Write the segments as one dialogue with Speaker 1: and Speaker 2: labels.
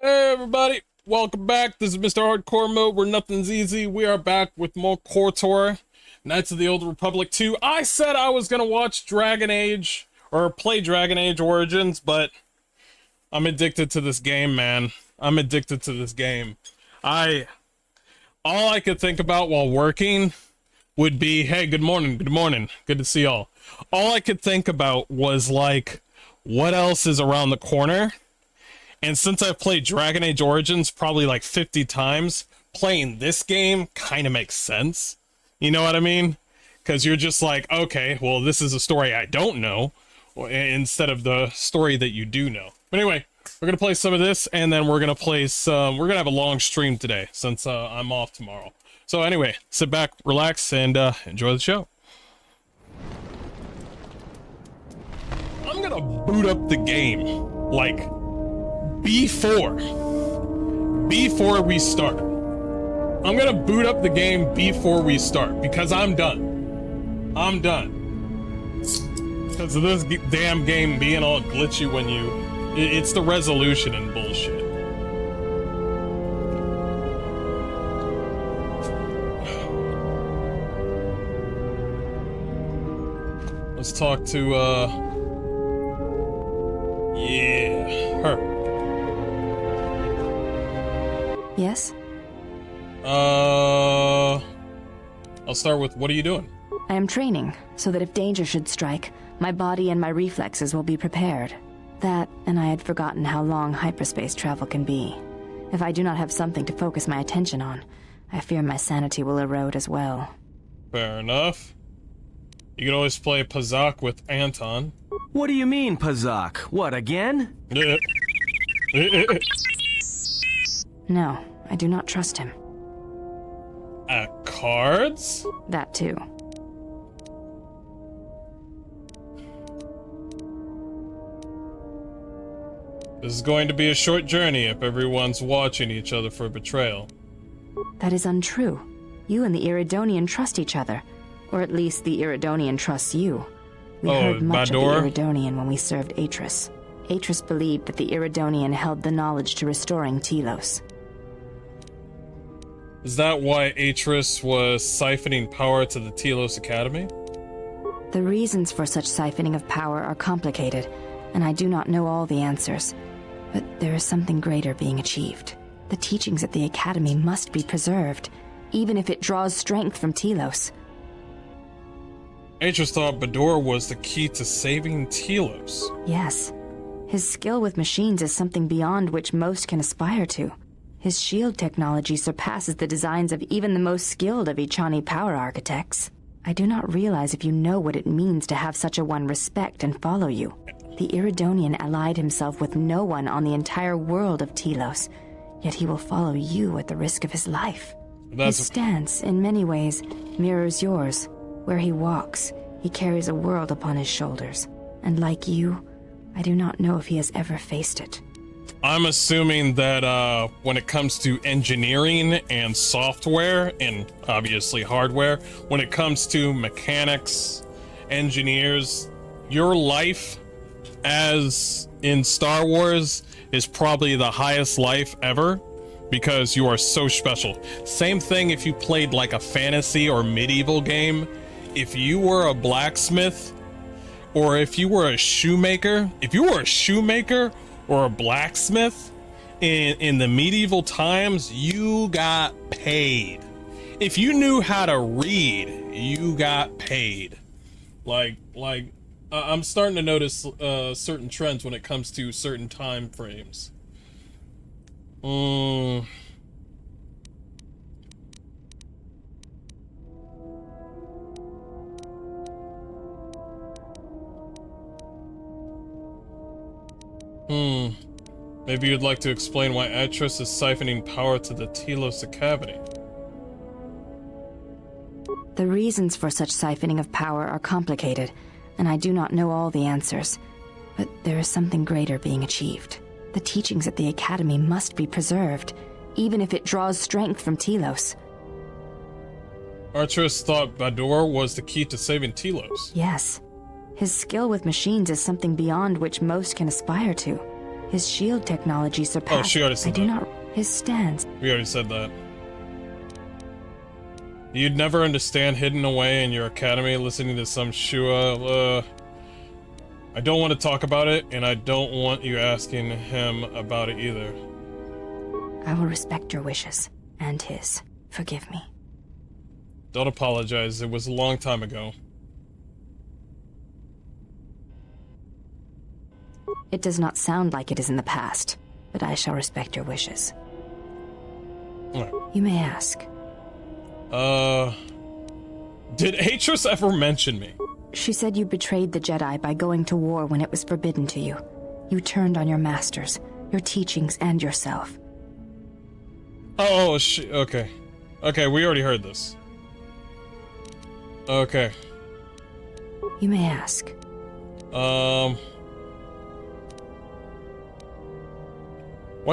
Speaker 1: Hey everybody, welcome back. This is Mr. Hardcore Mode where nothing's easy. We are back with more KOTOR, Knights of the Old Republic 2. I said I was gonna watch Dragon Age, or play Dragon Age Origins, but I'm addicted to this game, man. I'm addicted to this game. All I could think about while working would be, hey, good morning, good to see y'all. All I could think about was like, what else is around the corner? And since I've played Dragon Age Origins probably like 50 times, playing this game kind of makes sense. You know what I mean? Because you're just like, okay, well, this is a story I don't know, instead of the story that you do know. But anyway, we're going to play some of this, and then we're going to play some... We're going to have a long stream today, since I'm off tomorrow. So anyway, sit back, relax, and enjoy the show. I'm going to boot up the game, like... before we start. I'm gonna boot up the game before we start because I'm done. I'm done. Because of this damn game being all glitchy when you... It's the resolution and bullshit. Let's talk to, yeah, her.
Speaker 2: Yes?
Speaker 1: I'll start with, what are you doing?
Speaker 2: I am training, so that if danger should strike, my body and my reflexes will be prepared. That, and I had forgotten how long hyperspace travel can be. If I do not have something to focus my attention on, I fear my sanity will erode as well.
Speaker 1: Fair enough. You can always play Pazak with Anton.
Speaker 3: What do you mean, Pazak? What, again?
Speaker 2: No, I do not trust him.
Speaker 1: At cards?
Speaker 2: That too.
Speaker 1: This is going to be a short journey if everyone's watching each other for betrayal.
Speaker 2: That is untrue. You and the Iridonian trust each other. Or at least the Iridonian trusts you. We heard much
Speaker 1: Bador?
Speaker 2: of the Iridonian when we served Atris. Atris believed that the Iridonian held the knowledge to restoring Telos.
Speaker 1: Is that why Atris was siphoning power to the Telos Academy?
Speaker 2: The reasons for such siphoning of power are complicated, and I do not know all the answers. But there is something greater being achieved. The teachings at the Academy must be preserved, even if it draws strength from Telos.
Speaker 1: Atris thought Bador was the key to saving Telos.
Speaker 2: Yes. His skill with machines is something beyond which most can aspire to. His shield technology surpasses the designs of even the most skilled of Echani power architects. I do not realize if you know what it means to have such a one respect and follow you. The Iridonian allied himself with no one on the entire world of Telos, yet he will follow you at the risk of his life. His stance, in many ways, mirrors yours. Where he walks, he carries a world upon his shoulders. And like you, I do not know if he has ever faced it.
Speaker 1: I'm assuming that when it comes to engineering and software, and obviously hardware, when it comes to mechanics, engineers, your life as in Star Wars is probably the highest life ever because you are so special. Same thing if you played like a fantasy or medieval game. If you were a blacksmith or if you were a shoemaker, or a blacksmith in the medieval times, you got paid. If you knew how to read, you got paid. I'm starting to notice certain trends when it comes to certain time frames. Maybe you'd like to explain why Atris is siphoning power to the Telos Academy.
Speaker 2: The reasons for such siphoning of power are complicated, and I do not know all the answers. But there is something greater being achieved. The teachings at the Academy must be preserved, even if it draws strength from Telos.
Speaker 1: Atris thought Bador was the key to saving Telos.
Speaker 2: Yes. His skill with machines is something beyond which most can aspire to. His shield technology surpasses.
Speaker 1: Oh, she already said that.
Speaker 2: His stance.
Speaker 1: We already said that. You'd never understand hidden away in your academy listening to some Shua. I don't want to talk about it, and I don't want you asking him about it either.
Speaker 2: I will respect your wishes, and his. Forgive me.
Speaker 1: Don't apologize, it was a long time ago.
Speaker 2: It does not sound like it is in the past, but I shall respect your wishes.
Speaker 1: Alright.
Speaker 2: You may ask.
Speaker 1: Did Atris ever mention me?
Speaker 2: She said you betrayed the Jedi by going to war when it was forbidden to you. You turned on your masters, your teachings, and yourself.
Speaker 1: Oh, okay. Okay, we already heard this. Okay.
Speaker 2: You may ask.
Speaker 1: Why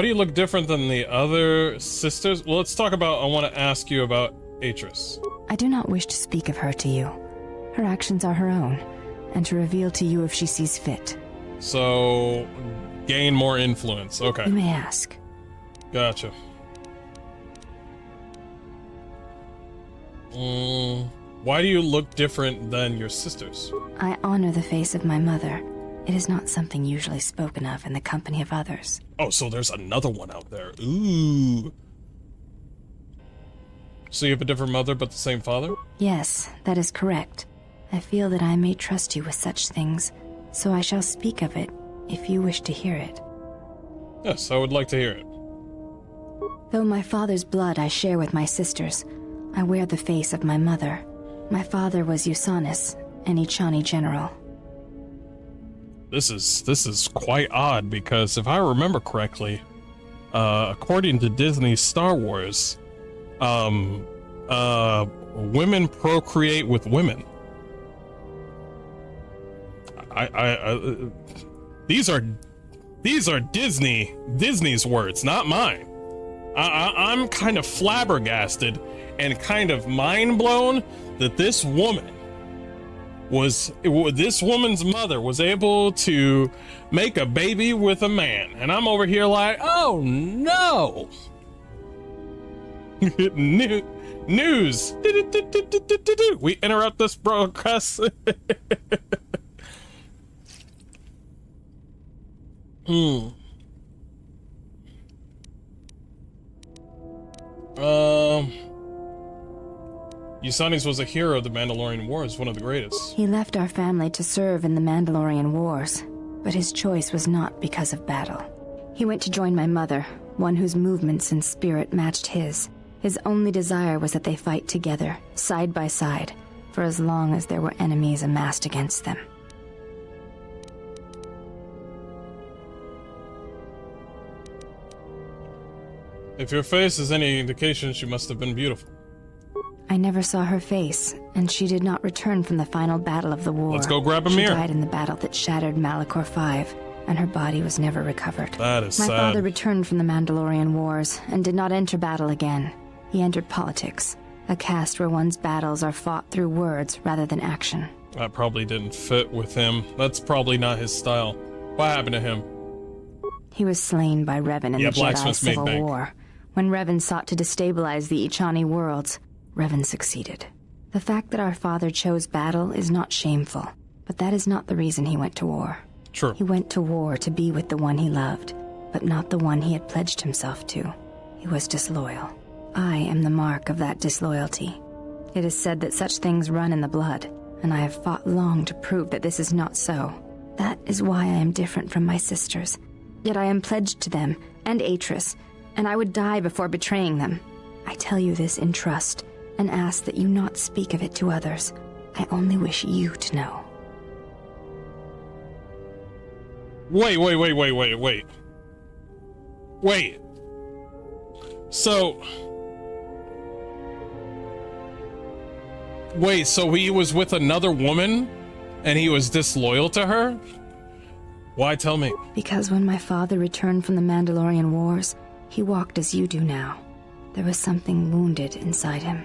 Speaker 1: do you look different than the other sisters? Well, let's talk about, I want to ask you about Atris.
Speaker 2: I do not wish to speak of her to you. Her actions are her own, and to reveal to you if she sees fit.
Speaker 1: So, gain more influence. Okay.
Speaker 2: You may ask.
Speaker 1: Gotcha. Why do you look different than your sisters?
Speaker 2: I honor the face of my mother. It is not something usually spoken of in the company of others.
Speaker 1: Oh, so there's another one out there. Ooh. So you have a different mother but the same father?
Speaker 2: Yes, that is correct. I feel that I may trust you with such things, so I shall speak of it if you wish to hear it.
Speaker 1: Yes, I would like to hear it.
Speaker 2: Though my father's blood I share with my sisters, I wear the face of my mother. My father was Usanis, an Ichani general.
Speaker 1: This is quite odd because if I remember correctly, according to Disney's Star Wars, women procreate with women. These are Disney's words, not mine. I'm kind of flabbergasted and kind of mind blown that this woman's mother was able to make a baby with a man, and I'm over here like, oh no. News. We interrupt this broadcast. Usanis was a hero of the Mandalorian Wars, one of the greatest.
Speaker 2: He left our family to serve in the Mandalorian Wars, but his choice was not because of battle. He went to join my mother, one whose movements and spirit matched his. His only desire was that they fight together, side by side, for as long as there were enemies amassed against them.
Speaker 1: If your face is any indication, she must have been beautiful.
Speaker 2: I never saw her face, and she did not return from the final battle of the war.
Speaker 1: Let's go grab a mirror.
Speaker 2: She died in the battle that shattered Malachor 5, and her body was never recovered.
Speaker 1: That is sad.
Speaker 2: My father returned from the Mandalorian Wars, and did not enter battle again. He entered politics, a caste where one's battles are fought through words rather than action.
Speaker 1: That probably didn't fit with him. That's probably not his style. What happened to him?
Speaker 2: He was slain by Revan in the Jedi
Speaker 1: Blacksmith's made
Speaker 2: Civil
Speaker 1: bank.
Speaker 2: War. When Revan sought to destabilize the Ichani worlds, Revan succeeded. The fact that our father chose battle is not shameful, but that is not the reason he went to war.
Speaker 1: True.
Speaker 2: He went to war to be with the one he loved, but not the one he had pledged himself to. He was disloyal. I am the mark of that disloyalty. It is said that such things run in the blood, and I have fought long to prove that this is not so. That is why I am different from my sisters. Yet I am pledged to them, and Atris, and I would die before betraying them. I tell you this in trust, and ask that you not speak of it to others. I only wish you to know.
Speaker 1: Wait. So he was with another woman and he was disloyal to her? Why? Tell me.
Speaker 2: Because when my father returned from the Mandalorian Wars, he walked as you do now. There was something wounded inside him.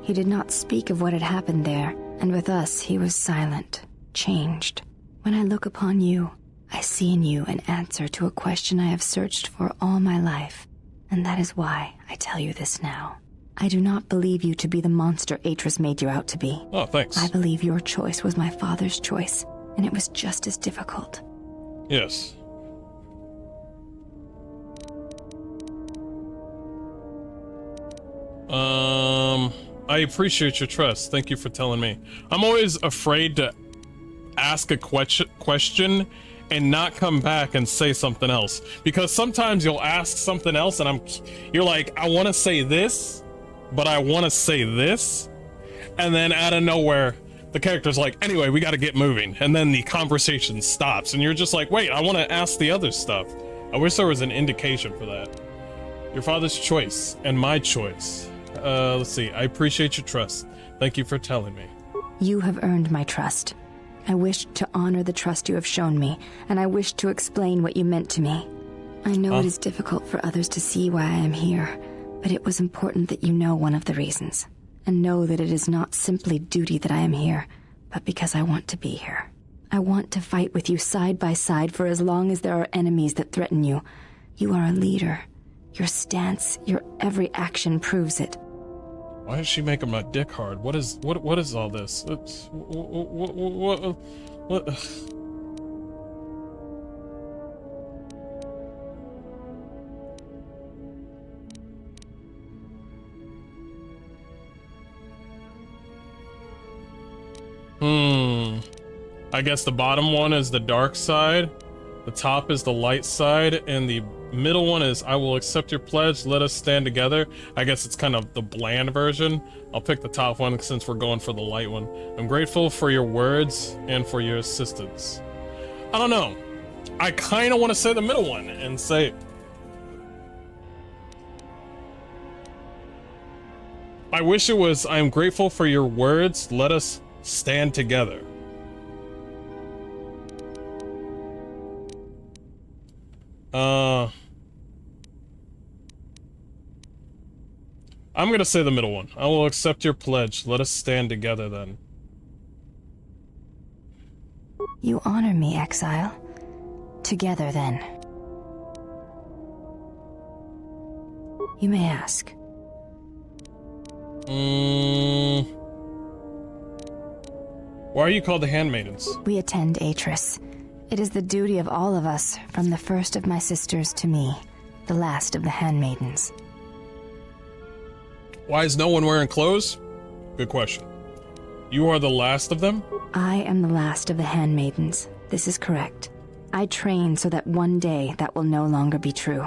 Speaker 2: He did not speak of what had happened there, and with us he was silent, changed. When I look upon you, I see in you an answer to a question I have searched for all my life, and that is why I tell you this now. I do not believe you to be the monster Atris made you out to be.
Speaker 1: Oh, thanks.
Speaker 2: I believe your choice was my father's choice, and it was just as difficult.
Speaker 1: Yes. I appreciate your trust. Thank you for telling me. I'm always afraid to ask a question and not come back and say something else, because sometimes you'll ask something else and you're like, I want to say this, but I want to say this, and then out of nowhere the character's like, anyway, we got to get moving, and then the conversation stops and you're just like, wait, I want to ask the other stuff. I wish there was an indication for that. Your father's choice and my choice. Let's see. I appreciate your trust. Thank you for telling me.
Speaker 2: You have earned my trust. I wish to honor the trust you have shown me, and I wish to explain what you meant to me. I know it is difficult for others to see why I am here, but it was important that you know one of the reasons, and know that it is not simply duty that I am here, but because I want to be here. I want to fight with you side by side for as long as there are enemies that threaten you. You are a leader. Your stance, your every action proves it.
Speaker 1: Why is she making my dick hard? What is all this? What? I guess the bottom one is the dark side, the top is the light side, and the middle one is I will accept your pledge, let us stand together. I guess it's kind of the bland version. I'll pick the top one since we're going for the light one. I'm grateful for your words and for your assistance. I don't know. I kind of want to say the middle one and say, I wish it was, I'm grateful for your words, let us stand together. I'm gonna say the middle one. I will accept your pledge. Let us stand together then.
Speaker 2: You honor me, exile. Together then. You may ask.
Speaker 1: Why are you called the Handmaidens?
Speaker 2: We attend Atris. It is the duty of all of us, from the first of my sisters to me, the last of the Handmaidens.
Speaker 1: Why is no one wearing clothes? Good question. You are the last of them?
Speaker 2: I am the last of the Handmaidens. This is correct. I train so that one day that will no longer be true.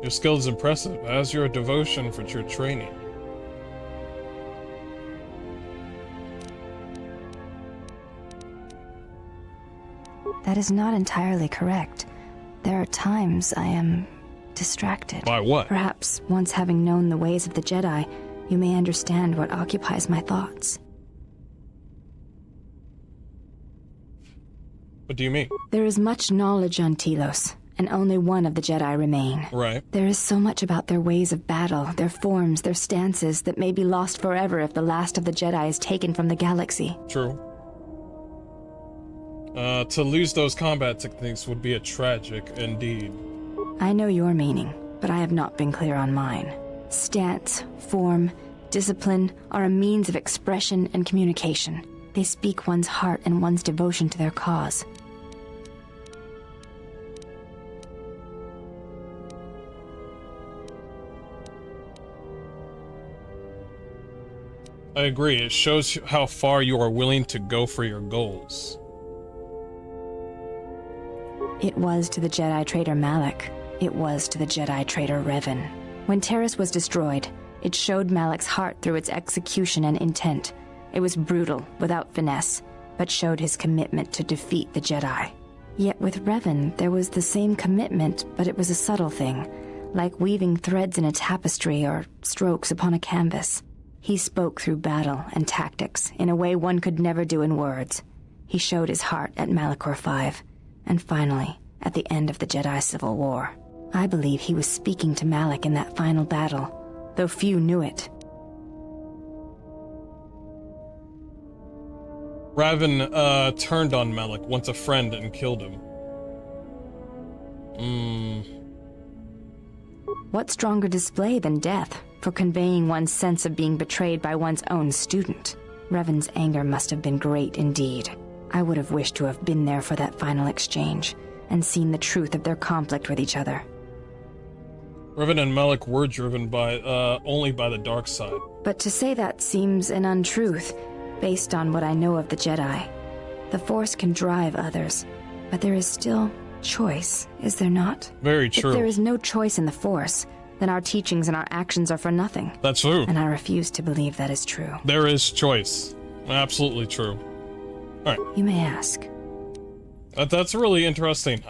Speaker 1: Your skill is impressive, as your devotion for your training.
Speaker 2: That is not entirely correct. There are times I am distracted.
Speaker 1: By what?
Speaker 2: Perhaps once having known the ways of the Jedi, you may understand what occupies my thoughts.
Speaker 1: What do you mean?
Speaker 2: There is much knowledge on Telos, and only one of the Jedi remain.
Speaker 1: Right.
Speaker 2: There is so much about their ways of battle, their forms, their stances, that may be lost forever if the last of the Jedi is taken from the galaxy.
Speaker 1: True. To lose those combat techniques would be a tragic indeed.
Speaker 2: I know your meaning, but I have not been clear on mine. Stance, form, discipline are a means of expression and communication. They speak one's heart and one's devotion to their cause.
Speaker 1: I agree. It shows how far you are willing to go for your goals.
Speaker 2: It was to the Jedi traitor Malak. It was to the Jedi traitor Revan. When Terrace was destroyed, it showed Malak's heart through its execution and intent. It was brutal, without finesse, but showed his commitment to defeat the Jedi. Yet with Revan, there was the same commitment, but it was a subtle thing, like weaving threads in a tapestry or strokes upon a canvas. He spoke through battle and tactics in a way one could never do in words. He showed his heart at Malachor V, and finally, at the end of the Jedi Civil War. I believe he was speaking to Malak in that final battle, though few knew it.
Speaker 1: Raven turned on Malik, once a friend, and killed him.
Speaker 2: What stronger display than death for conveying one's sense of being betrayed by one's own student? Revan's anger must have been great indeed. I would have wished to have been there for that final exchange and seen the truth of their conflict with each other.
Speaker 1: Revan and Malik were driven by, only by the dark side.
Speaker 2: But to say that seems an untruth, based on what I know of the Jedi. The Force can drive others, but there is still choice, is there not?
Speaker 1: Very true.
Speaker 2: If there is no choice in the Force, then our teachings and our actions are for nothing.
Speaker 1: That's true.
Speaker 2: And I refuse to believe that is true.
Speaker 1: There is choice. Absolutely true. Alright.
Speaker 2: You may ask.
Speaker 1: That's really interesting.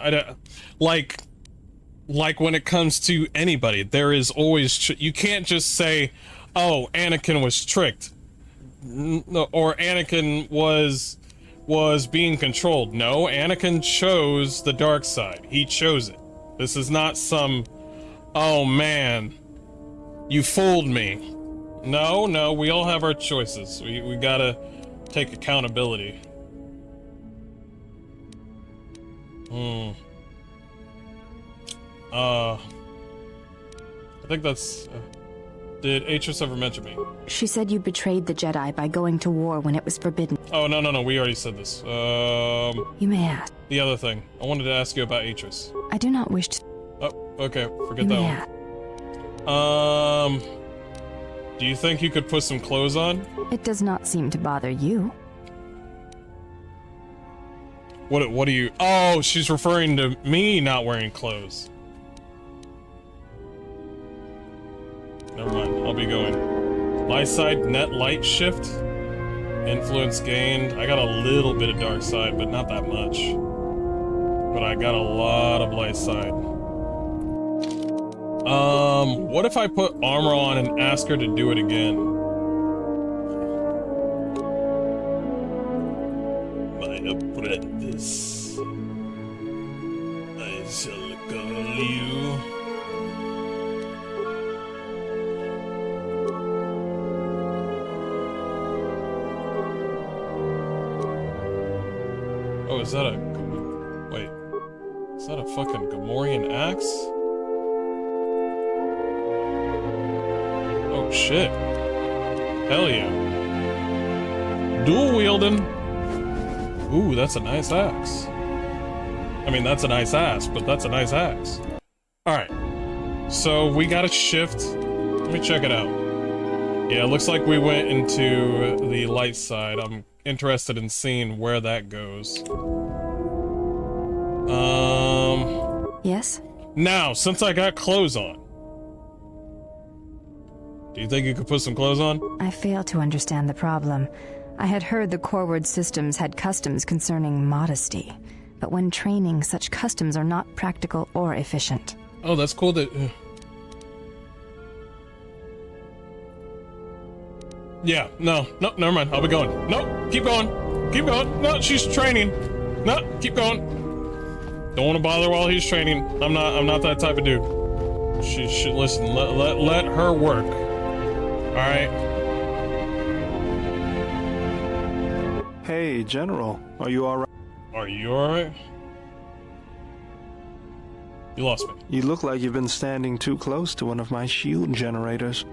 Speaker 1: Like when it comes to anybody, there is always... you can't just say, oh, Anakin was tricked. Or Anakin was being controlled. No, Anakin chose the dark side. He chose it. This is not some, oh man, you fooled me. No, we all have our choices. We gotta take accountability. I think that's... did Atris ever mention me?
Speaker 2: She said you betrayed the Jedi by going to war when it was forbidden.
Speaker 1: Oh, no, we already said this.
Speaker 2: You may ask.
Speaker 1: The other thing. I wanted to ask you about Atris.
Speaker 2: I do not wish to...
Speaker 1: Oh, okay, forget that one. Do you think you could put some clothes on?
Speaker 2: It does not seem to bother you.
Speaker 1: What do you... Oh, she's referring to me not wearing clothes. Never mind, I'll be going. Light side, net light shift. Influence gained. I got a little bit of dark side, but not that much. But I got a lot of light side. What if I put armor on and ask her to do it again? My apprentice, I shall call you. Oh, is that a... wait. Is that a fucking Gamorrean axe? Oh, shit. Hell yeah. Dual wielding. Ooh, that's a nice axe. I mean, that's a nice ass, but that's a nice axe. Alright. So, we got a shift. Let me check it out. Yeah, it looks like we went into the light side. I'm interested in seeing where that goes.
Speaker 2: Yes?
Speaker 1: Now, since I got clothes on, do you think you could put some clothes on?
Speaker 2: I fail to understand the problem. I had heard the Coreward systems had customs concerning modesty, but when training, such customs are not practical or efficient.
Speaker 1: Oh, that's cool that... Yeah, no, never mind. I'll be going. No, keep going. Keep going. No, she's training. No, keep going. Don't want to bother while he's training. I'm not that type of dude. She should listen. Let her work. All right.
Speaker 4: Hey, General. Are you all right?
Speaker 1: Are you all right? You lost me.
Speaker 4: You look like you've been standing too close to one of my shield generators.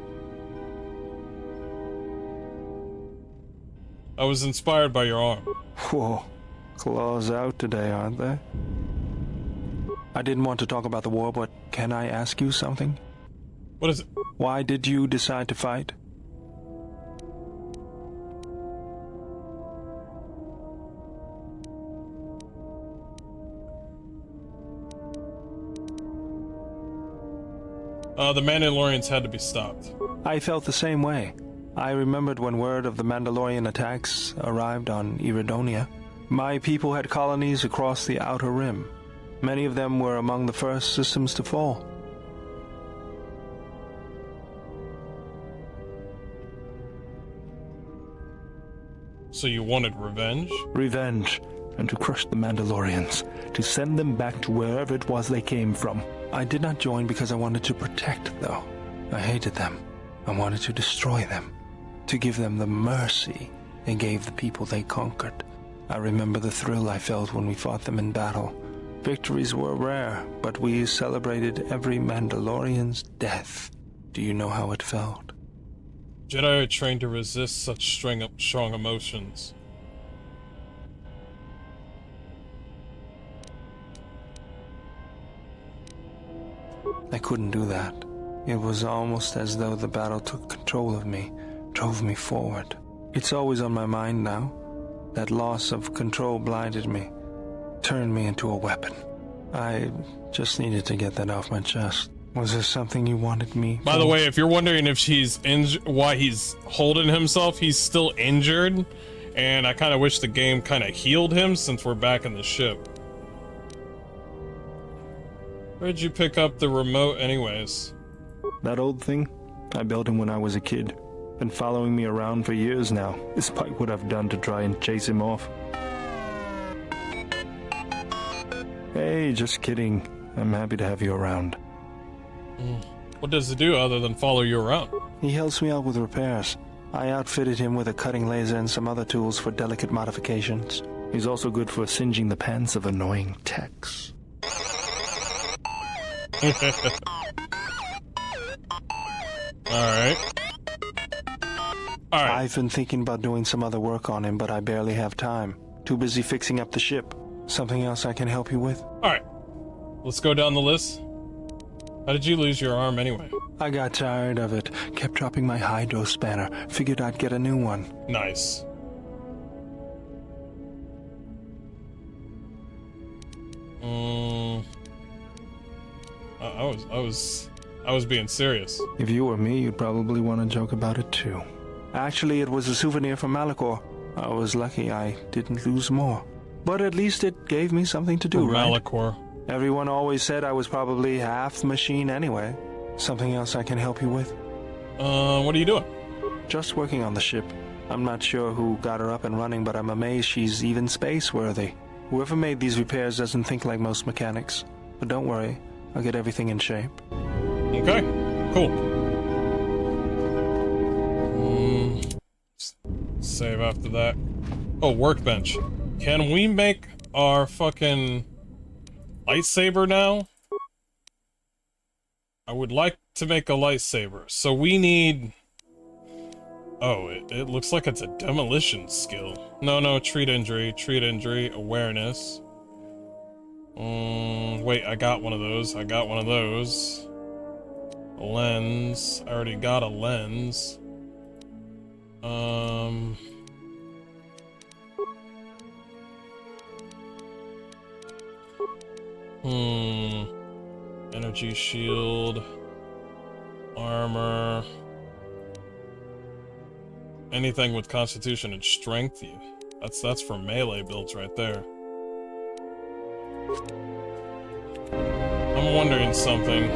Speaker 1: I was inspired by your arm.
Speaker 4: Whoa. Claws out today, aren't they? I didn't want to talk about the war, but can I ask you something?
Speaker 1: What is it?
Speaker 4: Why did you decide to fight?
Speaker 1: The Mandalorians had to be stopped.
Speaker 4: I felt the same way. I remembered when word of the Mandalorian attacks arrived on Iridonia. My people had colonies across the Outer Rim. Many of them were among the first systems to fall.
Speaker 1: So you wanted revenge?
Speaker 4: Revenge, and to crush the Mandalorians, to send them back to wherever it was they came from. I did not join because I wanted to protect, though. I hated them. I wanted to destroy them, to give them the mercy they gave the people they conquered. I remember the thrill I felt when we fought them in battle. Victories were rare, but we celebrated every Mandalorian's death. Do you know how it felt?
Speaker 1: Jedi are trained to resist such strong emotions.
Speaker 4: I couldn't do that. It was almost as though the battle took control of me, drove me forward. It's always on my mind now. That loss of control blinded me, turned me into a weapon. I just needed to get that off my chest. Was there something you wanted me?
Speaker 1: By the way, if you're wondering if he's why he's holding himself, he's still injured, and I kind of wish the game kind of healed him since we're back in the ship. Where'd you pick up the remote anyways?
Speaker 4: That old thing? I built him when I was a kid. Been following me around for years now, despite what I've done to try and chase him off. Hey, just kidding. I'm happy to have you around.
Speaker 1: What does it do other than follow you around?
Speaker 4: He helps me out with repairs. I outfitted him with a cutting laser and some other tools for delicate modifications. He's also good for singeing the pants of annoying techs.
Speaker 1: Alright.
Speaker 4: I've been thinking about doing some other work on him, but I barely have time. Too busy fixing up the ship. Something else I can help you with?
Speaker 1: Alright. Let's go down the list. How did you lose your arm anyway?
Speaker 4: I got tired of it. Kept dropping my hydro spanner. Figured I'd get a new one.
Speaker 1: Nice. I was being serious.
Speaker 4: If you were me, you'd probably want to joke about it too. Actually, it was a souvenir from Malachor. I was lucky I didn't lose more. But at least it gave me something to do, right?
Speaker 1: Malachor.
Speaker 4: Everyone always said I was probably half machine anyway. Something else I can help you with?
Speaker 1: What are you doing?
Speaker 4: Just working on the ship. I'm not sure who got her up and running, but I'm amazed she's even space-worthy. Whoever made these repairs doesn't think like most mechanics. But don't worry, I'll get everything in shape.
Speaker 1: Okay, cool. Save after that. Oh, workbench. Can we make our fucking lightsaber now? I would like to make a lightsaber. So we need... Oh, it looks like it's a demolition skill. No, treat injury, awareness. Wait, I got one of those. A lens. I already got a lens. Energy shield. Armor. Anything with constitution and strength, that's for melee builds right there. I'm wondering something.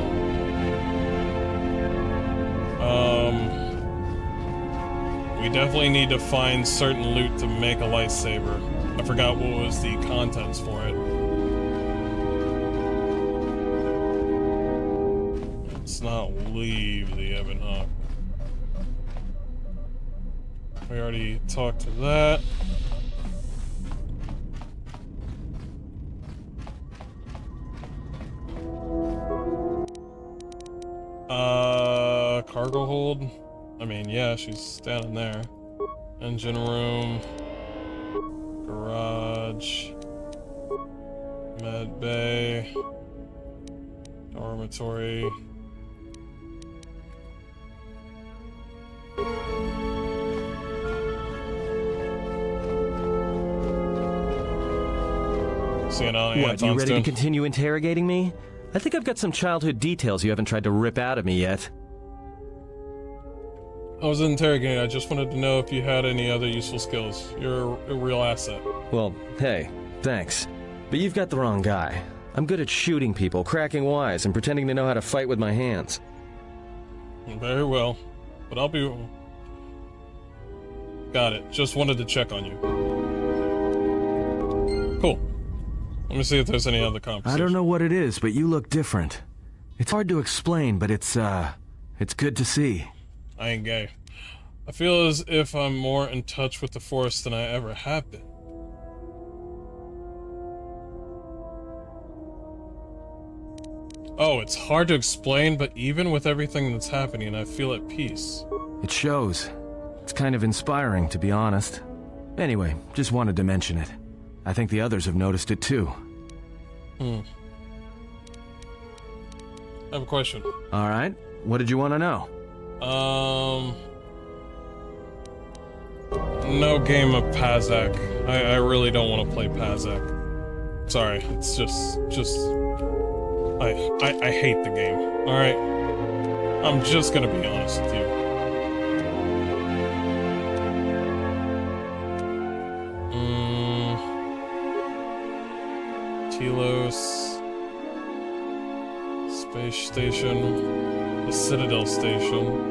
Speaker 1: We definitely need to find certain loot to make a lightsaber. I forgot what was the contents for it. Let's not leave the Ebon Hawk. We already talked to that. Cargo hold? I mean, yeah, she's standing there. Engine room. Garage. Med bay. Dormitory.
Speaker 3: What, you ready to continue interrogating me? I think I've got some childhood details you haven't tried to rip out of me yet.
Speaker 1: I was interrogating. I just wanted to know if you had any other useful skills. You're a real asset.
Speaker 3: Well, hey, thanks. But you've got the wrong guy. I'm good at shooting people, cracking wise, and pretending to know how to fight with my hands.
Speaker 1: Very well. But I'll be... Got it. Just wanted to check on you. Cool. Let me see if there's any other conversation.
Speaker 3: I don't know what it is, but you look different. It's hard to explain, but it's good to see.
Speaker 1: I ain't gay. I feel as if I'm more in touch with the forest than I ever have been. Oh, it's hard to explain, but even with everything that's happening, I feel at peace.
Speaker 3: It shows. It's kind of inspiring, to be honest. Anyway, just wanted to mention it. I think the others have noticed it too.
Speaker 1: I have a question.
Speaker 3: Alright, what did you want to know?
Speaker 1: No game of Pazak. I really don't want to play Pazak. Sorry, it's just I hate the game. Alright? I'm just gonna be honest with you. Telos, Space Station, the Citadel Station,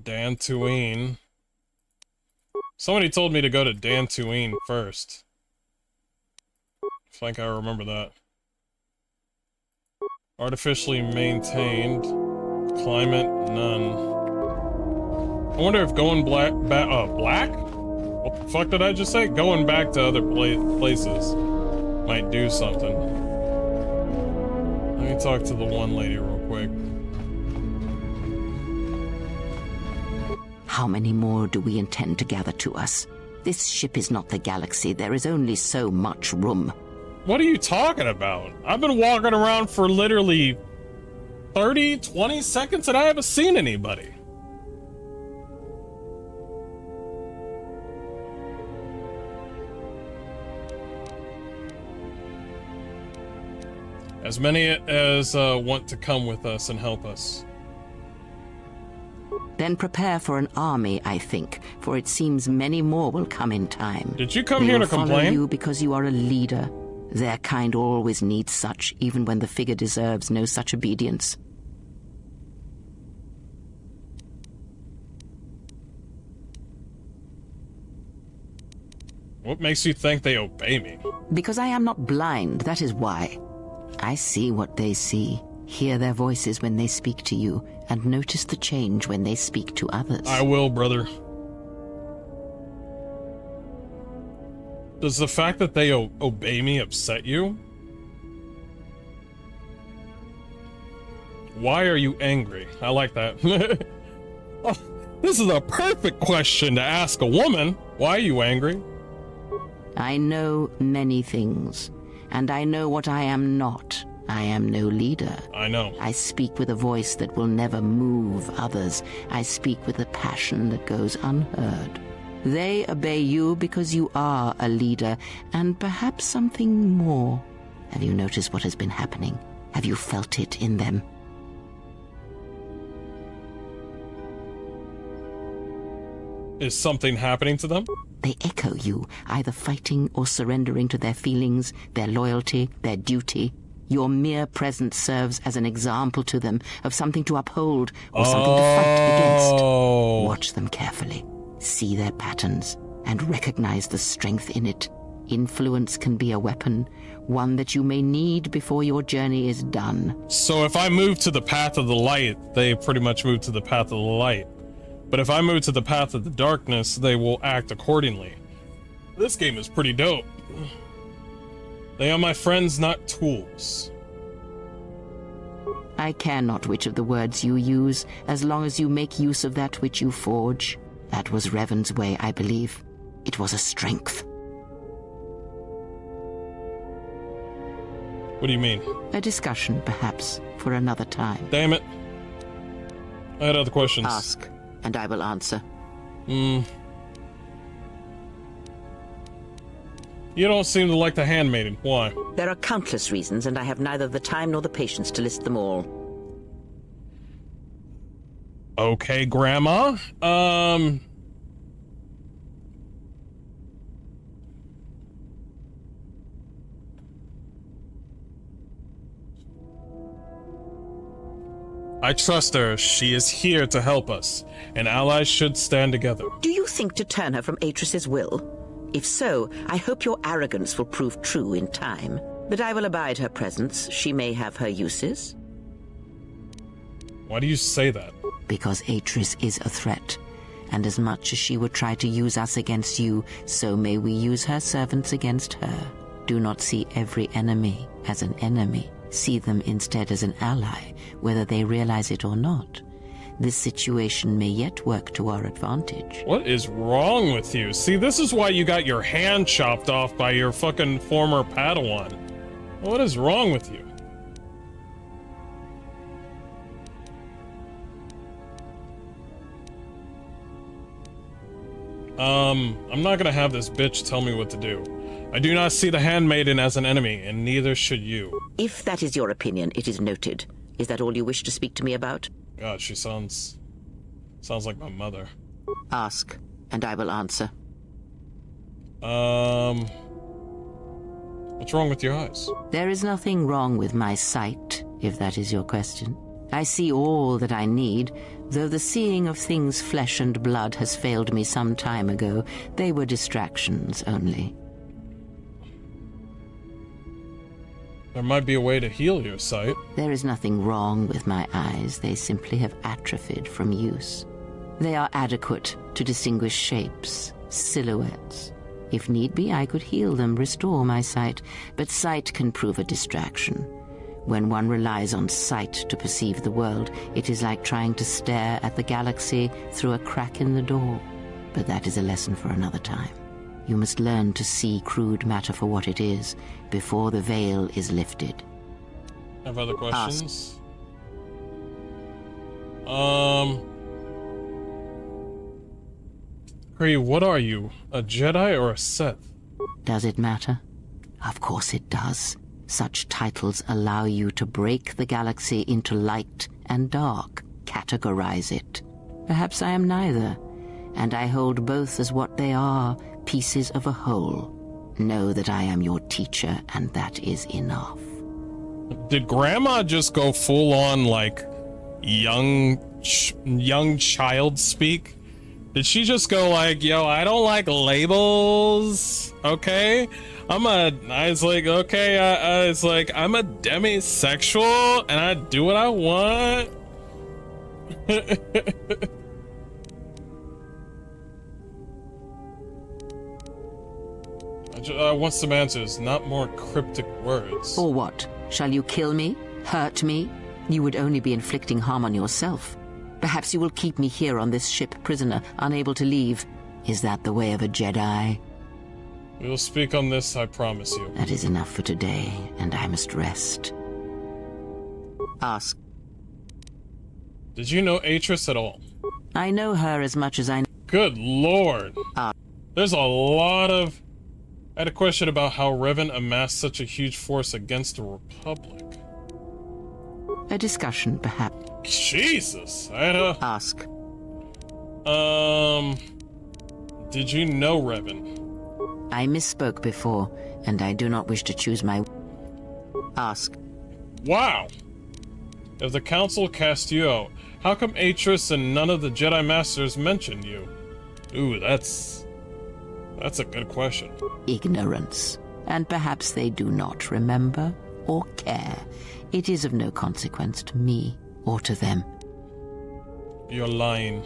Speaker 1: Dantooine. Somebody told me to go to Dantooine first. I think I remember that. Artificially maintained. Climate, none. I wonder if going black? What the fuck did I just say? Going back to other places might do something. Let me talk to the one lady real quick.
Speaker 5: How many more do we intend to gather to us? This ship is not the galaxy. There is only so much room.
Speaker 1: What are you talking about? I've been walking around for literally 30, 20 seconds and I haven't seen anybody. As many as want to come with us and help us.
Speaker 5: Then prepare for an army, I think, for it seems many more will come in time.
Speaker 1: Did you come
Speaker 5: They
Speaker 1: here
Speaker 5: will
Speaker 1: to complain?
Speaker 5: follow you because you are a leader. Their kind always needs such, even when the figure deserves no such obedience.
Speaker 1: What makes you think they obey me?
Speaker 5: Because I am not blind, that is why. I see what they see, hear their voices when they speak to you, and notice the change when they speak to others.
Speaker 1: I will, brother. Does the fact that they obey me upset you? Why are you angry? I like that. Oh, this is a perfect question to ask a woman. Why are you angry?
Speaker 5: I know many things, and I know what I am not. I am no leader.
Speaker 1: I know.
Speaker 5: I speak with a voice that will never move others. I speak with a passion that goes unheard. They obey you because you are a leader, and perhaps something more. Have you noticed what has been happening? Have you felt it in them?
Speaker 1: Is something happening to them?
Speaker 5: They echo you, either fighting or surrendering to their feelings, their loyalty, their duty. Your mere presence serves as an example to them of something to uphold or something to fight against. Watch them carefully, see their patterns, and recognize the strength in it. Influence can be a weapon, one that you may need before your journey is done.
Speaker 1: So if I move to the path of the light, they pretty much move to the path of the light. But if I move to the path of the darkness, they will act accordingly. This game is pretty dope. They are my friends, not tools.
Speaker 5: I care not which of the words you use, as long as you make use of that which you forge. That was Revan's way, I believe. It was a strength.
Speaker 1: What do you mean?
Speaker 5: A discussion, perhaps, for another time.
Speaker 1: Damn it. I had other questions.
Speaker 5: Ask, and I will answer.
Speaker 1: You don't seem to like the handmaiden. Why?
Speaker 5: There are countless reasons, and I have neither the time nor the patience to list them all.
Speaker 1: Okay, Grandma. I trust her. She is here to help us, and allies should stand together.
Speaker 5: Do you think to turn her from Atris's will? If so, I hope your arrogance will prove true in time. But I will abide her presence. She may have her uses.
Speaker 1: Why do you say that?
Speaker 5: Because Atris is a threat. And as much as she would try to use us against you, so may we use her servants against her. Do not see every enemy as an enemy. See them instead as an ally, whether they realize it or not. This situation may yet work to our advantage.
Speaker 1: What is wrong with you? See, this is why you got your hand chopped off by your fucking former Padawan. What is wrong with you? I'm not gonna have this bitch tell me what to do. I do not see the Handmaiden as an enemy, and neither should you.
Speaker 5: If that is your opinion, it is noted. Is that all you wish to speak to me about?
Speaker 1: God, she sounds like my mother.
Speaker 5: Ask, and I will answer.
Speaker 1: What's wrong with your eyes?
Speaker 5: There is nothing wrong with my sight, if that is your question. I see all that I need, though the seeing of things flesh and blood has failed me some time ago. They were distractions only.
Speaker 1: There might be a way to heal your sight.
Speaker 5: There is nothing wrong with my eyes. They simply have atrophied from use. They are adequate to distinguish shapes, silhouettes. If need be, I could heal them, restore my sight, but sight can prove a distraction. When one relies on sight to perceive the world, it is like trying to stare at the galaxy through a crack in the door. But that is a lesson for another time. You must learn to see crude matter for what it is, before the veil is lifted.
Speaker 1: Have other questions? Kree, what are you? A Jedi or a Sith?
Speaker 5: Does it matter? Of course it does. Such titles allow you to break the galaxy into light and dark, categorize it. Perhaps I am neither, and I hold both as what they are, pieces of a whole. Know that I am your teacher, and that is enough.
Speaker 1: Did Grandma just go full on, like, young child speak? Did she just go like, yo, I don't like labels, okay? I'm a demisexual, and I do what I want? I want some answers, not more cryptic words.
Speaker 5: Or what? Shall you kill me? Hurt me? You would only be inflicting harm on yourself. Perhaps you will keep me here on this ship prisoner, unable to leave. Is that the way of a Jedi?
Speaker 1: We will speak on this, I promise you.
Speaker 5: That is enough for today, and I must rest. Ask.
Speaker 1: Did you know Atris at all?
Speaker 5: I know her as much as I know.
Speaker 1: Good lord. There's a lot of... I had a question about how Revan amassed such a huge force against the Republic.
Speaker 5: A discussion, perhaps.
Speaker 1: Jesus, I had a...
Speaker 5: Ask.
Speaker 1: Did you know Revan?
Speaker 5: I misspoke before, and I do not wish to choose my... Ask.
Speaker 1: Wow! If the Council cast you out, how come Atris and none of the Jedi Masters mentioned you? Ooh, that's a good question.
Speaker 5: Ignorance. And perhaps they do not remember or care. It is of no consequence to me or to them.
Speaker 1: You're lying.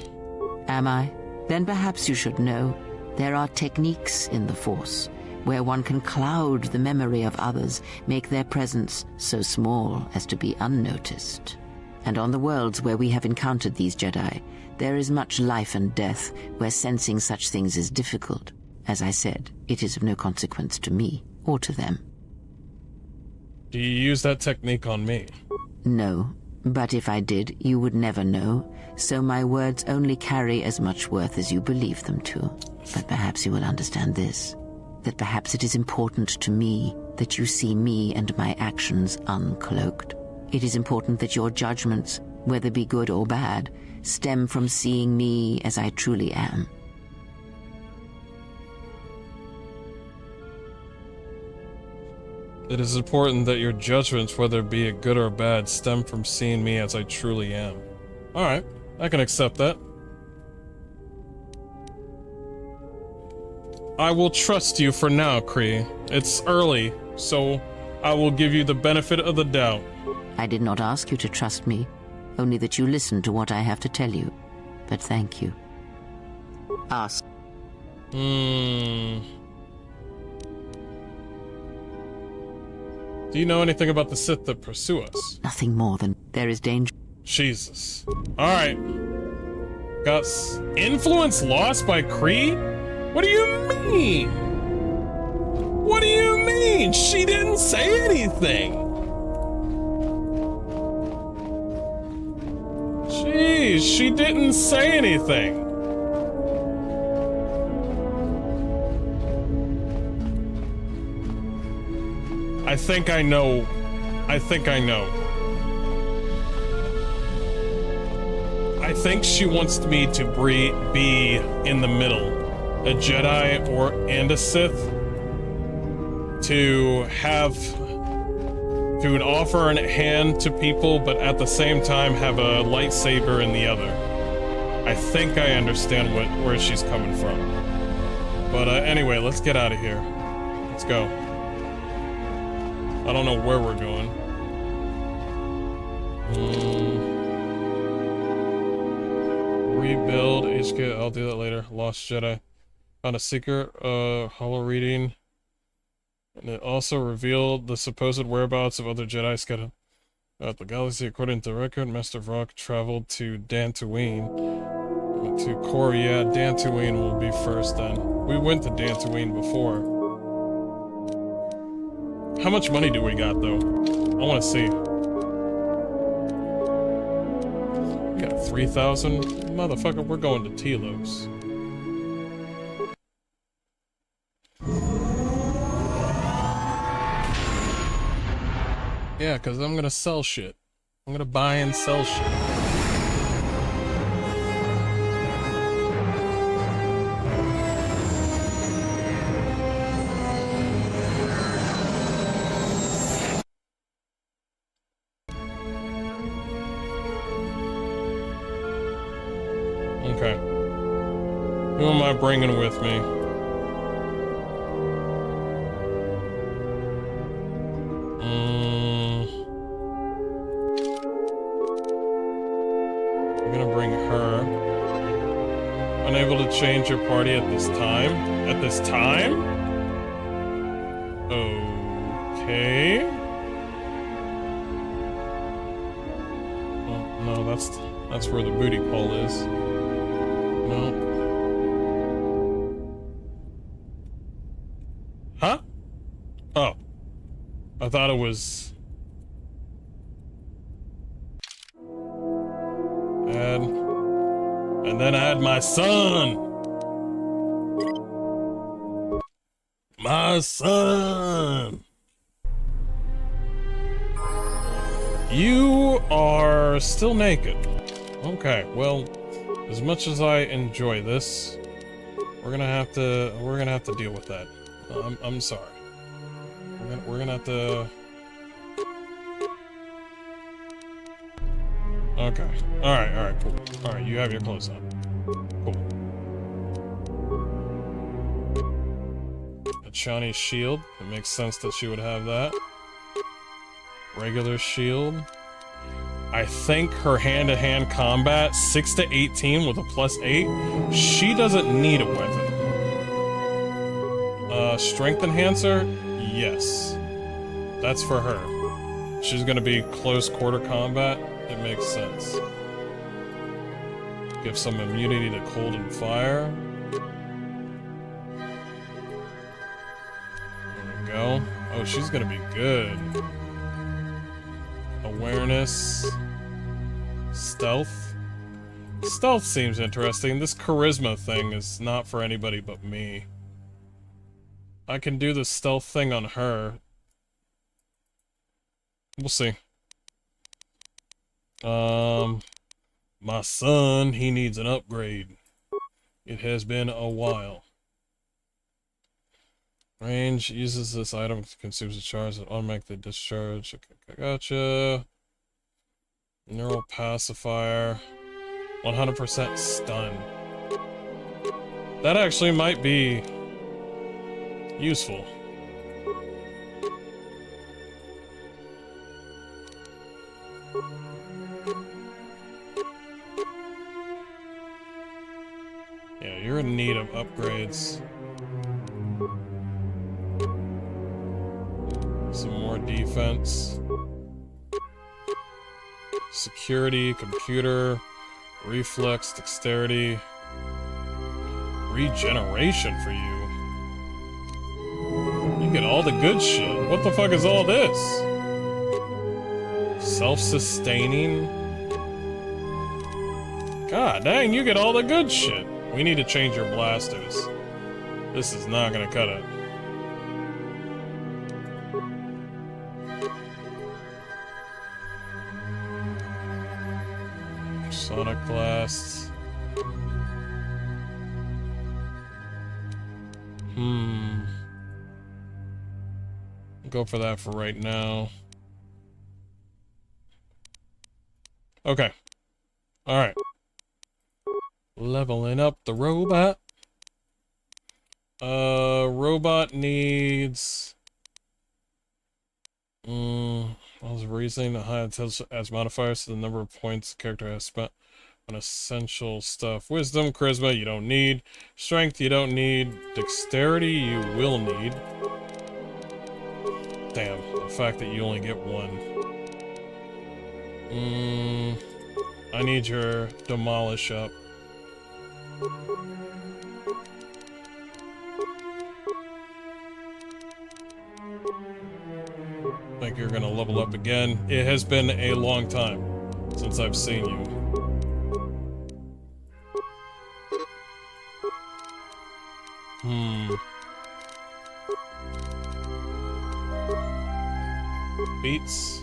Speaker 5: Am I? Then perhaps you should know. There are techniques in the Force where one can cloud the memory of others, make their presence so small as to be unnoticed. And on the worlds where we have encountered these Jedi, there is much life and death where sensing such things is difficult. As I said, it is of no consequence to me or to them.
Speaker 1: Do you use that technique on me?
Speaker 5: No, but if I did, you would never know, so my words only carry as much worth as you believe them to. But perhaps you will understand this, that perhaps it is important to me that you see me and my actions uncloaked. It is important that your judgments, whether be good or bad, stem from seeing me as I truly am.
Speaker 1: It is important that your judgments, whether be it good or bad, stem from seeing me as I truly am. Alright, I can accept that. I will trust you for now, Kree. It's early, so I will give you the benefit of the doubt.
Speaker 5: I did not ask you to trust me, only that you listen to what I have to tell you. But thank you. Ask.
Speaker 1: Do you know anything about the Sith that pursue us?
Speaker 5: Nothing more than there is danger.
Speaker 1: Jesus. Alright. Got influence lost by Kree? What do you mean? What do you mean? She didn't say anything. Jeez, she didn't say anything. I think I know. I think I know. I think she wants me to be in the middle, a Jedi and a Sith, to offer a hand to people, but at the same time have a lightsaber in the other. I think I understand where she's coming from. But anyway, let's get out of here. Let's go. I don't know where we're going. Rebuild HQ. I'll do that later. Lost Jedi. Found a secret holo reading, and it also revealed the supposed whereabouts of other Jedi scattered throughout the galaxy. According to the record, Master Vrock traveled to Dantooine. To Core, yeah, Dantooine will be first then. We went to Dantooine before. How much money do we got though? I want to see. We got 3,000. Motherfucker, we're going to Telos. Yeah, because I'm gonna sell shit. I'm gonna buy and sell shit. Okay. Who am I bringing with me? I'm gonna bring her. Unable to change your party at this time? At this time? Okay. Oh, no, that's where the booty call is. No. Huh? Oh. I thought it was... Add... And then add my son! My son! You are still naked. Okay, well... As much as I enjoy this, we're gonna have to deal with that. I'm sorry. We're gonna have to. Okay. All right, cool. All right, you have your clothes on. Cool. A Chani shield. It makes sense that she would have that. Regular shield. I think her hand-to-hand combat, 6 to 18 with a +8, she doesn't need a weapon. Strength enhancer? Yes. That's for her. She's gonna be close quarter combat. It makes sense. Give some immunity to cold and fire. There we go. Oh, she's gonna be good. Awareness. Stealth. Stealth seems interesting. This charisma thing is not for anybody but me. I can do the stealth thing on her. We'll see. My son, he needs an upgrade. It has been a while. Range uses this item, consumes a charge that automatically discharge. Okay, gotcha. Neural pacifier. 100% stun. That actually might be useful. Yeah, you're in need of upgrades. Some more defense. Security, computer, reflex, dexterity, regeneration for you. You get all the good shit. What the fuck is all this? Self-sustaining. God dang, you get all the good shit. We need to change your blasters. This is not gonna cut it. Sonic blasts. Go for that for right now. Okay. Alright. Leveling up the robot. Robot needs... I was raising the high intelligence as modifiers to the number of points the character has spent on essential stuff. Wisdom, charisma, you don't need. Strength, you don't need. Dexterity, you will need. Damn, the fact that you only get one. I need your demolish up. Think you're gonna level up again. It has been a long time since I've seen you. Beats.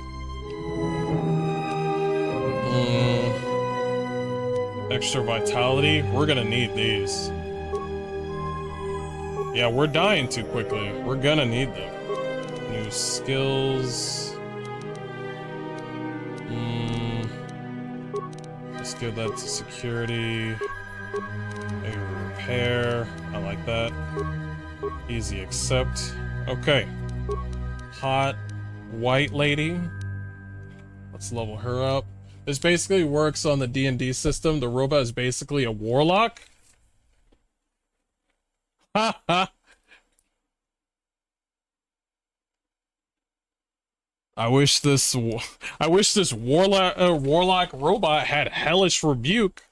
Speaker 1: Extra vitality. We're gonna need these. Yeah, we're dying too quickly. We're gonna need them. New skills. Let's give that to security. Maybe repair. I like that. Easy accept. Okay. Hot white lady. Let's level her up. This basically works on the D&D system. The robot is basically a warlock. Ha ha. I wish this warlock robot had hellish rebuke.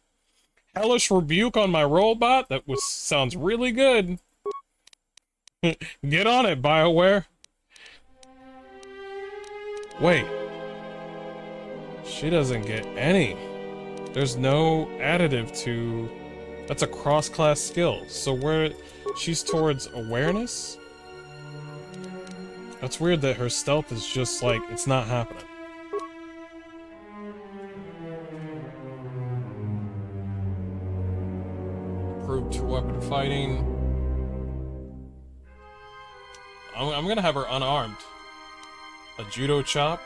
Speaker 1: Hellish rebuke on my robot. Sounds really good. Get on it, BioWare. Wait. She doesn't get any. There's no additive to... That's a cross-class skill. So she's towards awareness? That's weird that her stealth is just like, it's not happening. Improved two-weapon fighting. I'm gonna have her unarmed. A judo chop.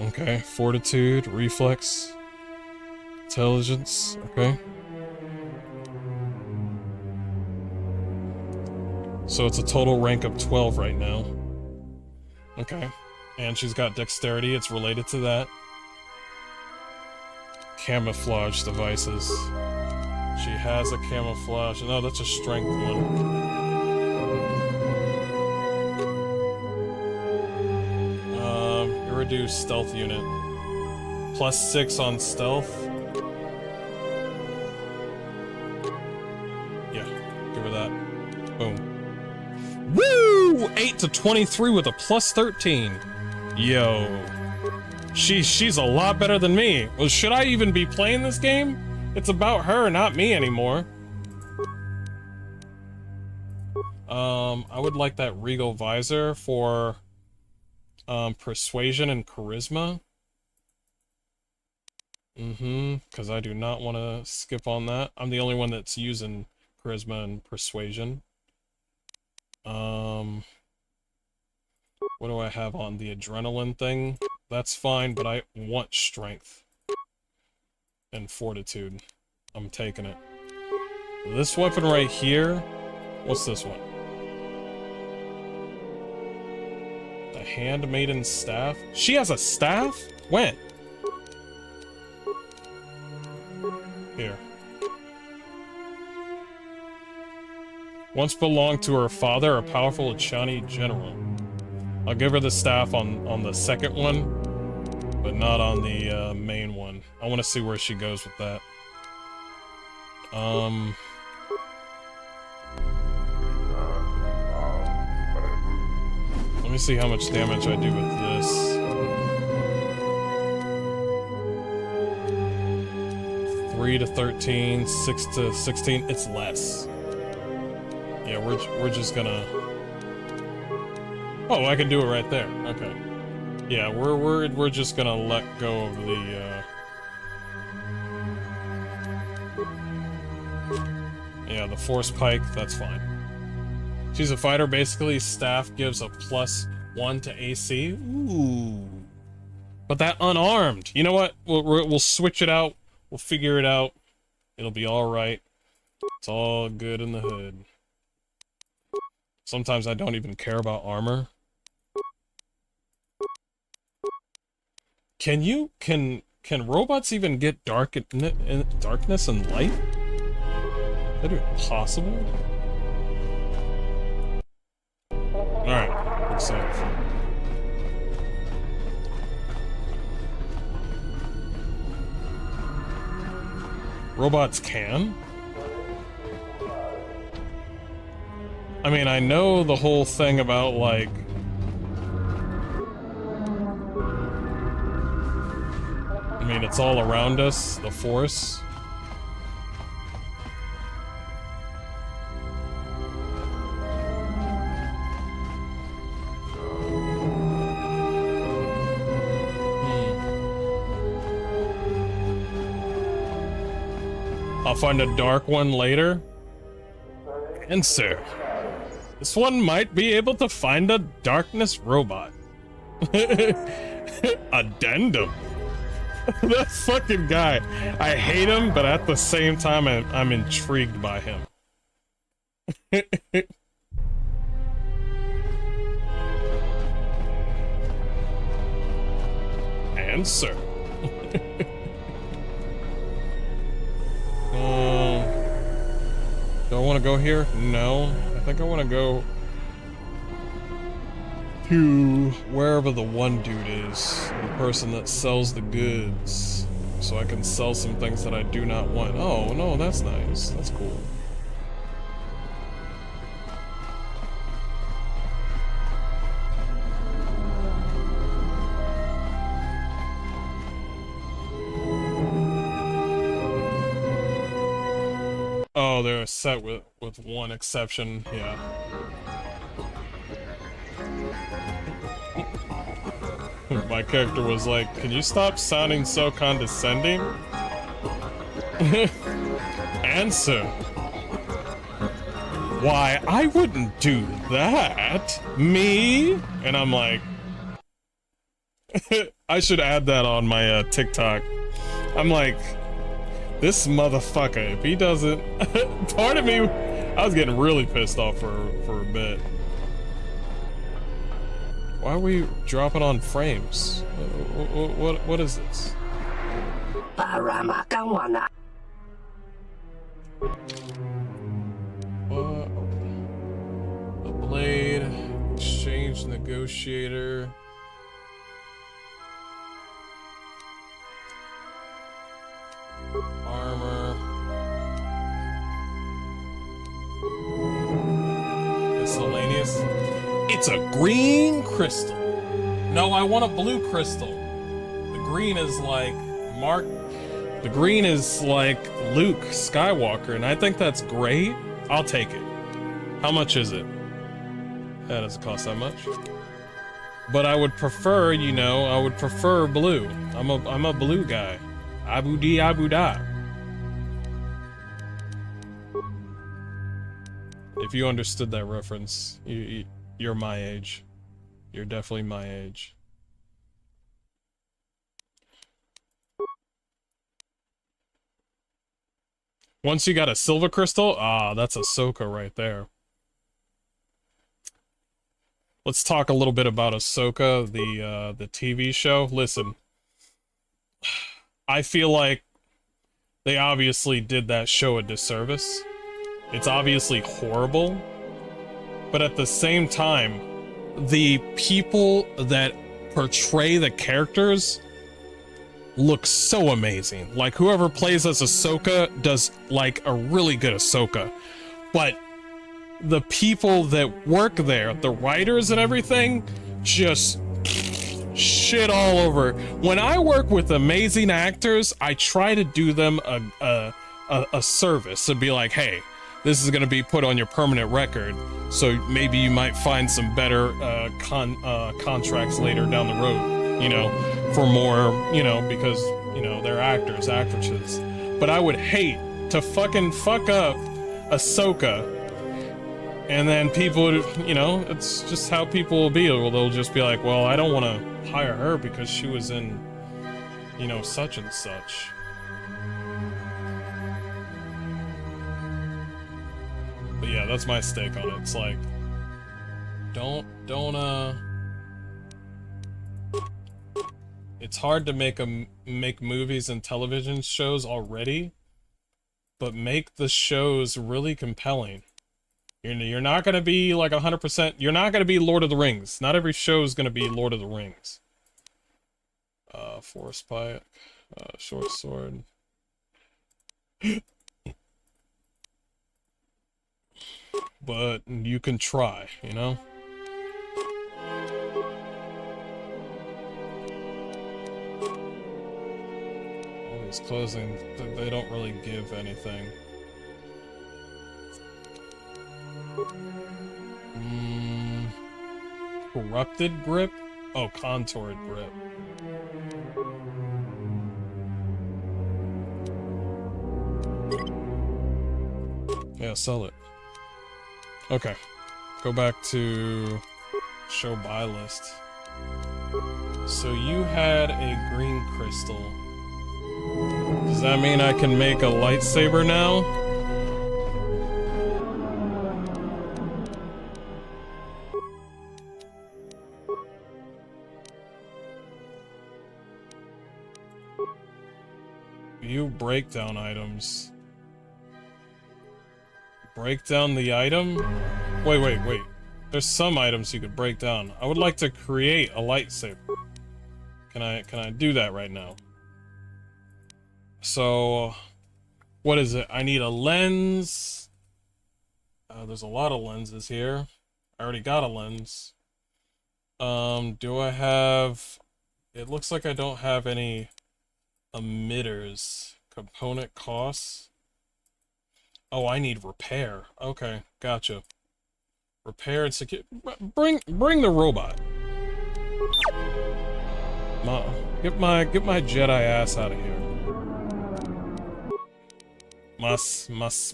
Speaker 1: Okay, fortitude, reflex, intelligence, okay. So it's a total rank of 12 right now. Okay. And she's got dexterity, it's related to that. Camouflage devices. She has a camouflage. No, that's a strength one. Reduce stealth unit. +6 on stealth. Yeah, give her that. Boom. Woo! 8 to 23 with a +13. Yo. She's a lot better than me. Well, should I even be playing this game? It's about her, not me anymore. I would like that Regal Visor for persuasion and charisma. Because I do not want to skip on that. I'm the only one that's using charisma and persuasion. What do I have on the adrenaline thing? That's fine, but I want strength and fortitude. I'm taking it. This weapon right here, what's this one? The handmaiden staff? She has a staff? When? Here. Once belonged to her father, a powerful Echani general. I'll give her the staff on the second one, but not on the main one. I want to see where she goes with that. Let me see how much damage I do with this. 3 to 13, 6 to 16. It's less. Yeah, we're just gonna. Oh, I can do it right there. Okay. Yeah, we're just gonna let go of the. Yeah, the force pike. That's fine. She's a fighter. Basically, staff gives a +1 to AC. Ooh. But that unarmed. You know what? We'll switch it out. We'll figure it out. It'll be all right. It's all good in the hood. Sometimes I don't even care about armor. Can robots even get darkness and light? Is that even possible? Alright, let's save. Robots can? I mean, I know the whole thing about, like... I mean, it's all around us, the Force. I'll find a dark one later. And sir, this one might be able to find a darkness robot. Addendum. That fucking guy. I hate him, but at the same time, I'm intrigued by him. And sir. Do I want to go here? No. I think I want to go to wherever the one dude is. The person that sells the goods. So I can sell some things that I do not want. Oh, no, that's nice. That's cool. Oh, they're set with one exception, yeah. My character was like, can you stop sounding so condescending? Answer. Why, I wouldn't do that. Me? And I'm like, I should add that on my TikTok. I'm like, this motherfucker, if he doesn't, part of me, I was getting really pissed off for a bit. Why are we dropping on frames? What is this? The blade, exchange negotiator. Armor. Miscellaneous. It's a green crystal. No, I want a blue crystal. The green is like Mark. The green is like Luke Skywalker, and I think that's great. I'll take it. How much is it? That doesn't cost that much. But I would prefer, you know, I would prefer blue. I'm a blue guy. Abu di Abu da. If you understood that reference, you're my age. You're definitely my age. Once you got a silver crystal, that's Ahsoka right there. Let's talk a little bit about Ahsoka, the TV show. Listen, I feel like they obviously did that show a disservice. It's obviously horrible, but at the same time, the people that portray the characters look so amazing. Like, whoever plays as Ahsoka does like a really good Ahsoka, but the people that work there, the writers and everything, just shit all over. When I work with amazing actors, I try to do them a service and be like, hey, this is going to be put on your permanent record, so maybe you might find some better contracts later down the road, you know, for more, you know, because, you know, they're actors, actresses. But I would hate to fucking fuck up Ahsoka, and then people, you know, it's just how people will be. They'll just be like, well, I don't want to hire her because she was in, you know, such and such. But yeah, that's my stake on it. It's like, don't, it's hard to make movies and television shows already, but make the shows really compelling. You're not gonna be like 100%, you're not gonna be Lord of the Rings. Not every show is gonna be Lord of the Rings. Force Pike, short sword. But you can try, you know? All these closing, they don't really give anything. Corrupted grip? Oh, contoured grip. Yeah, sell it. Okay, go back to show buy list. So you had a green crystal. Does that mean I can make a lightsaber now? View breakdown items. Break down the item? Wait. There's some items you could break down. I would like to create a lightsaber. Can I do that right now? So, what is it? I need a lens. There's a lot of lenses here. I already got a lens. Do I have... It looks like I don't have any emitters. Component costs. Oh, I need repair. Okay, gotcha. Repair and secure. Bring the robot. Get my Jedi ass out of here.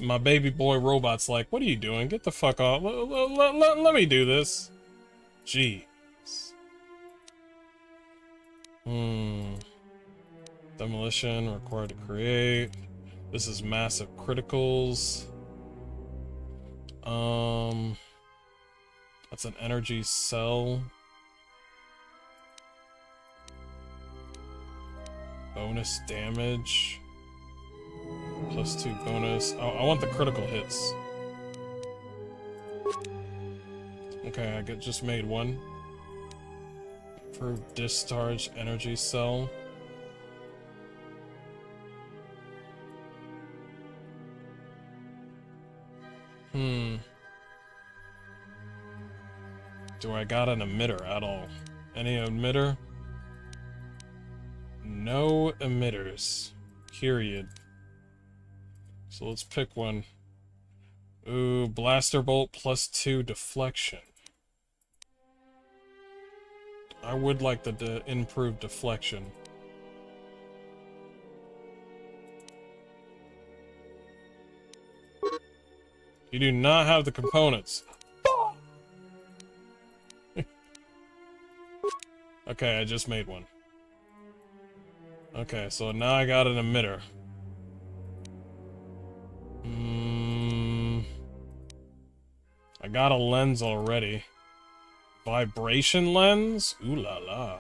Speaker 1: My baby boy robot's like, what are you doing? Get the fuck off. Let me do this. Jeez. Demolition required to create. This is massive criticals. That's an energy cell. Bonus damage. +2 bonus. Oh, I want the critical hits. Okay, I just made one. Improved discharge energy cell. Do I got an emitter at all? Any emitter? No emitters. Period. So let's pick one. Ooh, blaster bolt +2 deflection. I would like the improved deflection. You do not have the components. Okay, I just made one. Okay, so now I got an emitter. I got a lens already. Vibration lens? Ooh la la.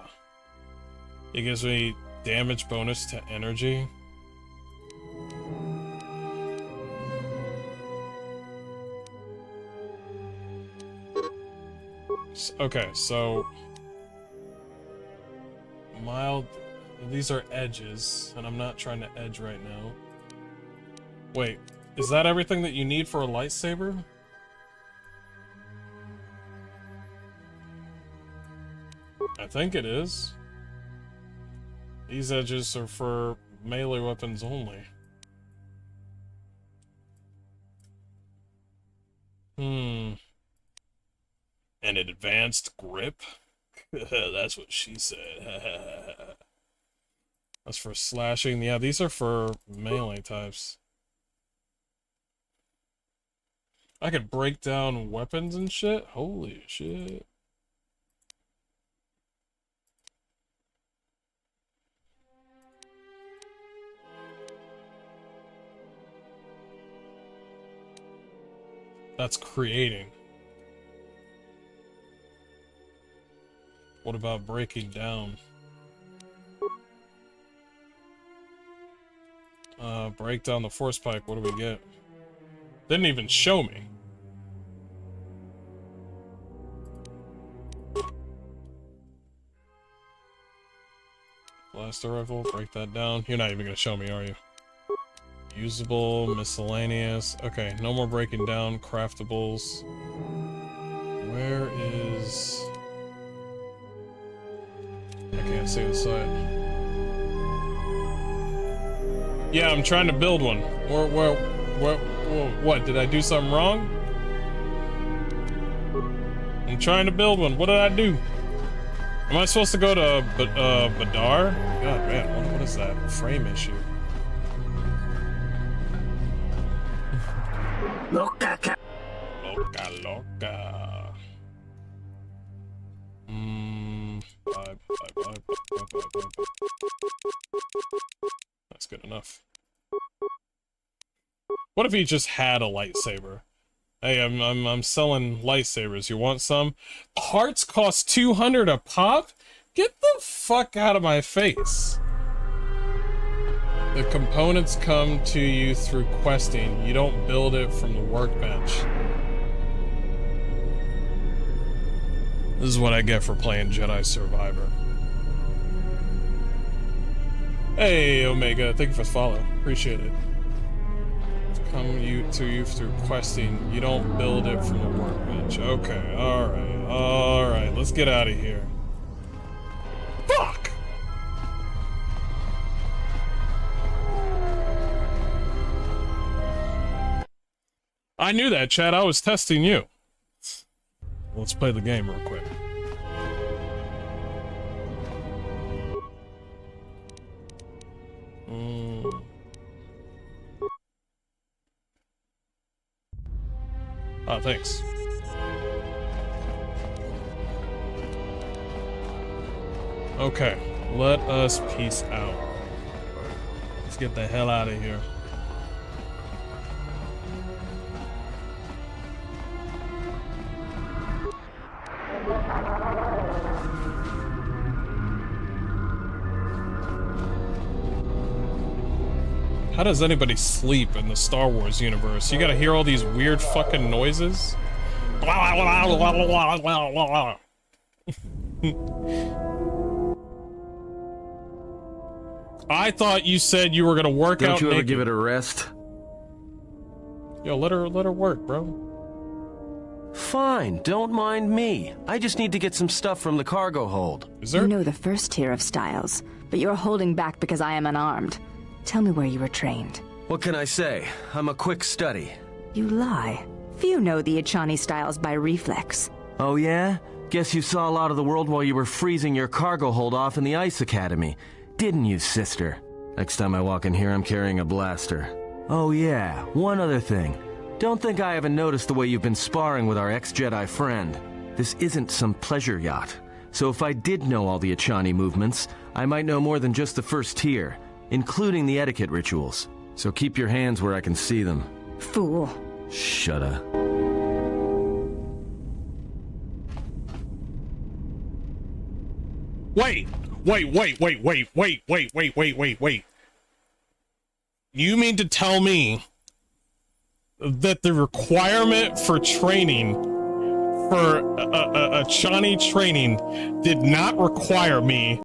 Speaker 1: It gives me damage bonus to energy. Okay, so mild. These are edges, and I'm not trying to edge right now. Wait, is that everything that you need for a lightsaber? I think it is. These edges are for melee weapons only. An advanced grip? That's what she said. That's for slashing. Yeah, these are for melee types. I could break down weapons and shit? Holy shit. That's creating. What about breaking down? Break down the force pike. What do we get? Didn't even show me. Blaster rifle. Break that down. You're not even gonna show me, are you? Usable, miscellaneous. Okay, no more breaking down. Craftables. Where is... I can't see the side. Yeah, I'm trying to build one. What? Did I do something wrong? I'm trying to build one. What did I do? Am I supposed to go to Badar? God, man, what is that? Frame issue. Loca. Five. That's good enough. What if he just had a lightsaber? Hey, I'm selling lightsabers. You want some? Parts cost 200 a pop? Get the fuck out of my face. The components come to you through questing. You don't build it from the workbench. This is what I get for playing Jedi Survivor. Hey, Omega, thank you for the follow. Appreciate it. Come to you through questing. You don't build it from the workbench. Okay, alright. Let's get out of here. Fuck! I knew that, Chad. I was testing you. Let's play the game real quick. Oh, thanks. Okay. Let us peace out. Let's get the hell out of here. How does anybody sleep in the Star Wars universe? You gotta hear all these weird fucking noises? I thought you said you were gonna work out.
Speaker 3: Don't you ever
Speaker 1: naked.
Speaker 3: give it a rest?
Speaker 1: Yo, let her work, bro.
Speaker 3: Fine, don't mind me. I just need to get some stuff from the cargo hold.
Speaker 1: Is there?
Speaker 2: You know the first tier of styles, but you're holding back because I am unarmed. Tell me where you were trained.
Speaker 3: What can I say? I'm a quick study.
Speaker 2: You lie. Few know the Echani styles by reflex.
Speaker 3: Oh yeah? Guess you saw a lot of the world while you were freezing your cargo hold off in the Ice Academy. Didn't you, sister? Next time I walk in here, I'm carrying a blaster. Oh yeah, one other thing. Don't think I haven't noticed the way you've been sparring with our ex-Jedi friend. This isn't some pleasure yacht. So if I did know all the Echani movements, I might know more than just the first tier, including the etiquette rituals. So keep your hands where I can see them.
Speaker 2: Fool.
Speaker 3: Shut up.
Speaker 1: Wait. You mean to tell me that the requirement for training, for Echani training, did not require me